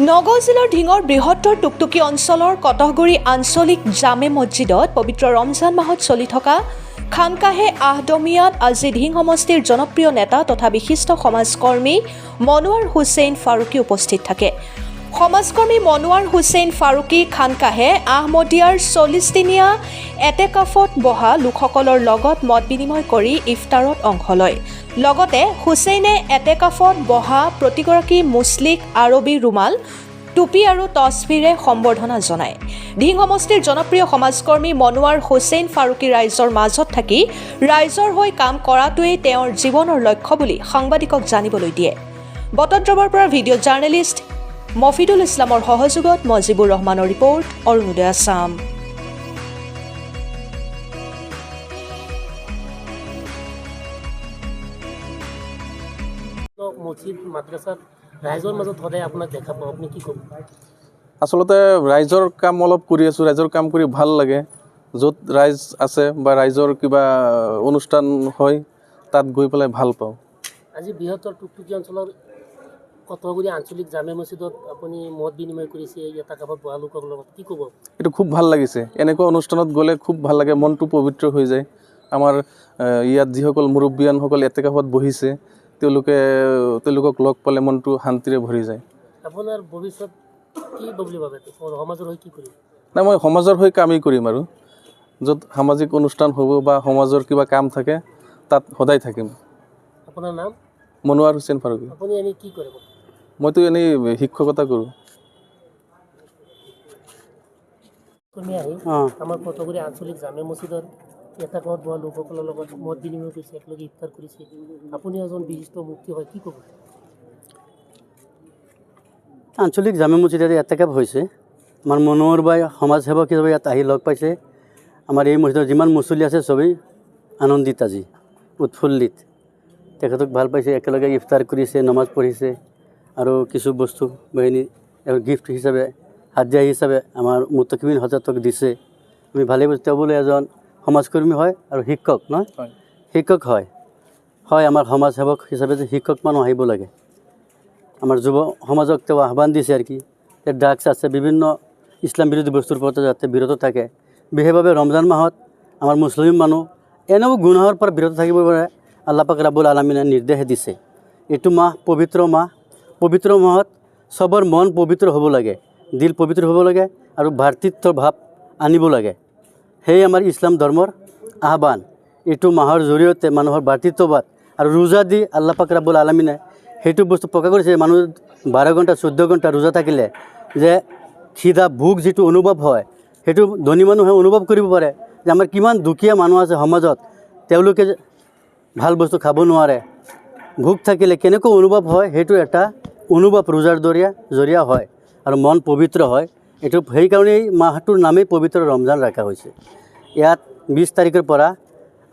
নগাঁও জিলাৰ ঢিঙৰ বৃহত্তৰ টুকটুকি অঞ্চলৰ কটহগুৰি আঞ্চলিক জামে মছজিদত পবিত্ৰ ৰমজান মাহত চলি থকা খানকাহে আহদমিয়াত আজি ঢিং সমষ্টিৰ জনপ্ৰিয় নেতা তথা বিশিষ্ট সমাজকৰ্মী মনোৱাৰ হুছেইন ফাৰুকী উপস্থিত থাকে। সমাজকৰ্মী মনোৱাৰ হুছেইন ফাৰুকী খানকাহে আহমদিয়াৰ 40দিনীয়া এটেকাফত বহা লোকসকলৰ লগত মত বিনিময় কৰি ইফতাৰত অংশ লয়। লগতে হুছেইনে এটেকাফত বহা প্ৰতিগৰাকী মুছলিক আৰবী ৰুমাল টুপি আৰু তছবিৰে সম্বৰ্ধনা জনায়। ঢিং সমষ্টিৰ জনপ্ৰিয় সমাজকৰ্মী মনোৱাৰ হুছেইন ফাৰুকী ৰাইজৰ মাজত থাকি ৰাইজৰ হৈ কাম কৰাটোৱেই তেওঁৰ জীৱনৰ লক্ষ্য বুলি সাংবাদিকক জানিবলৈ দিয়ে। বটদ্ৰৱৰ পৰা ভিডিঅ' জাৰ্নেলিষ্ট মফিদুল ইছলামৰ সহযোগত মজিবুৰ ৰহমানৰ ৰিপৰ্ট, অৰুণোদয় আছাম। মছজিদ মাদ্ৰাসাত ৰাইজৰ মাজত সদায় আপোনাক দেখা পাওঁ, আপুনি কি ক'ব? আচলতে ৰাইজৰ কাম অলপ কৰি আছোঁ, ৰাইজৰ কাম কৰি ভাল লাগে। য'ত ৰাইজ আছে বা ৰাইজৰ কিবা অনুষ্ঠান হয় তাত গৈ পেলাই ভাল পাওঁ। আজি বৃহত্তৰ টুকটুকি অঞ্চলৰ কটহগুৰি আঞ্চলিক জামে মছজিদত আপুনি মত বিনিময় কৰিছে এটেকাফত বহা লোকৰ লগত, কি ক'ব? এইটো খুব ভাল লাগিছে। এনেকুৱা অনুষ্ঠানত গ'লে খুব ভাল লাগে, মনটো পবিত্ৰ হৈ যায়। আমাৰ ইয়াত যিসকল মুৰব্বীয়ানসকল এটেকাফত বহিছে তেওঁলোকক লগ পালে মনটো শান্তিৰে ভৰি যায়। আপোনাৰ ভৱিষ্যত কি বুলি ভাবে? সমাজৰ হৈ কি কৰিম? নাই, মই সমাজৰ হৈ কামেই কৰিম আৰু য'ত সামাজিক অনুষ্ঠান হ'ব বা সমাজৰ কিবা কাম থাকে তাত সদায় থাকিম। আপোনাৰ নাম? মনোৱাৰ হুছেইন ফাৰুকী। আপুনি এনেই কি কৰে? মইতো এনেই শিক্ষকতা কৰোঁ। তুমি আহি আমাৰ কটহগুৰি আঞ্চলিক জামে মছজিদত এটেকাফত বহা লোকসকলৰ লগত মত বিনিময় কৰিছে, একেলগে ইফতাৰ কৰিছে। আপুনি এজন বিশিষ্ট মুফতি হয়, কি ক'ব? আঞ্চলিক জামে মছজিদত এটেকাফ হৈছে। আমাৰ মনোৱাৰ বাই সমাজসেৱক হিচাপে ইয়াত আহি লগ পাইছে। আমাৰ এই মছজিদৰ যিমান মুছলি আছে চবেই আনন্দিত, আজি উৎফুল্লিত। তেখেতক ভাল পাইছে, একেলগে ইফতাৰ কৰিছে, নমাজ পঢ়িছে আৰু কিছু বস্তু বাহিনী গিফ্ট হিচাপে হাদিয়া হিচাপে আমাৰ মুতাকিবিন হজৰতক দিছে। আমি ভালেই পাইছোঁ। তেওঁ বোলে এজন সমাজকৰ্মী হয় আৰু শিক্ষক নহয়, শিক্ষক হয়। আমাৰ সমাজসেৱক হিচাপে যে শিক্ষক মানুহ আহিব লাগে। আমাৰ যুৱ সমাজক তেওঁ আহ্বান দিছে আৰু কি, ড্ৰাগছ আছে, বিভিন্ন ইছলাম বিৰোধী বস্তুৰ পৰা যাতে বিৰত থাকে। বিশেষভাৱে ৰমজান মাহত আমাৰ মুছলিম মানুহ এনেও গুনাহৰ পৰা বিৰত থাকিব পাৰে আল্লাহ পাক ৰাব্বুল আলামিনে নিৰ্দেশ দিছে। এইটো মাহ পবিত্ৰ মাহ। পবিত্ৰ মাহত চবৰ মন পবিত্ৰ হ'ব লাগে, দিল পবিত্ৰ হ'ব লাগে আৰু ভাতৃত্ব ভাৱ আনিব লাগে। সেয়ে আমাৰ ইছলাম ধৰ্মৰ আহ্বান। এইটো মাহৰ জৰিয়তে মানুহৰ ভাতৃত্ববাদ আৰু ৰোজা দি আল্লাহ পাক ৰাব্বুল আলামিনে সেইটো বস্তু প্ৰকাশ কৰিছে। মানুহ 12 ঘণ্টা 14 ঘণ্টা ৰোজা থাকিলে যে খিদা ভোক যিটো অনুভৱ হয় সেইটো ধনী মানুহে অনুভৱ কৰিব পাৰে যে আমাৰ কিমান দুখীয়া মানুহ আছে সমাজত, তেওঁলোকে ভাল বস্তু খাব নোৱাৰে। ভোক থাকিলে কেনেকৈ অনুভৱ হয় সেইটো এটা অনুভৱ ৰোজাৰ জৰিয়া হয় আৰু মন পবিত্ৰ হয়। এইটো সেইকাৰণেই মাহটোৰ নামেই পবিত্ৰ ৰমজান ৰখা হৈছে। ইয়াত 20 তাৰিখৰ পৰা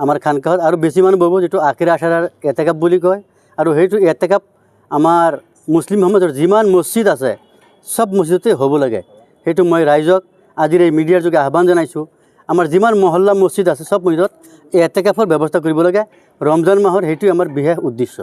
আমাৰ খানকাহত আৰু বেছি মানুহ বহিব, যিটো আখিৰ আশাৰাৰ এটেকাফ বুলি কয়। আৰু সেইটো এটেকাফ আমাৰ মুছলিম সমাজৰ যিমান মছজিদ আছে চব মছজিদতে হ'ব লাগে। সেইটো মই ৰাইজক আজিৰ এই মিডিয়াৰ যোগে আহ্বান জনাইছোঁ। আমাৰ যিমান মহল্লা মছজিদ আছে চব মছজিদত এই এটেকাফৰ ব্যৱস্থা কৰিব লাগে। ৰমজান মাহৰ সেইটোৱে আমাৰ বিশেষ উদ্দেশ্য।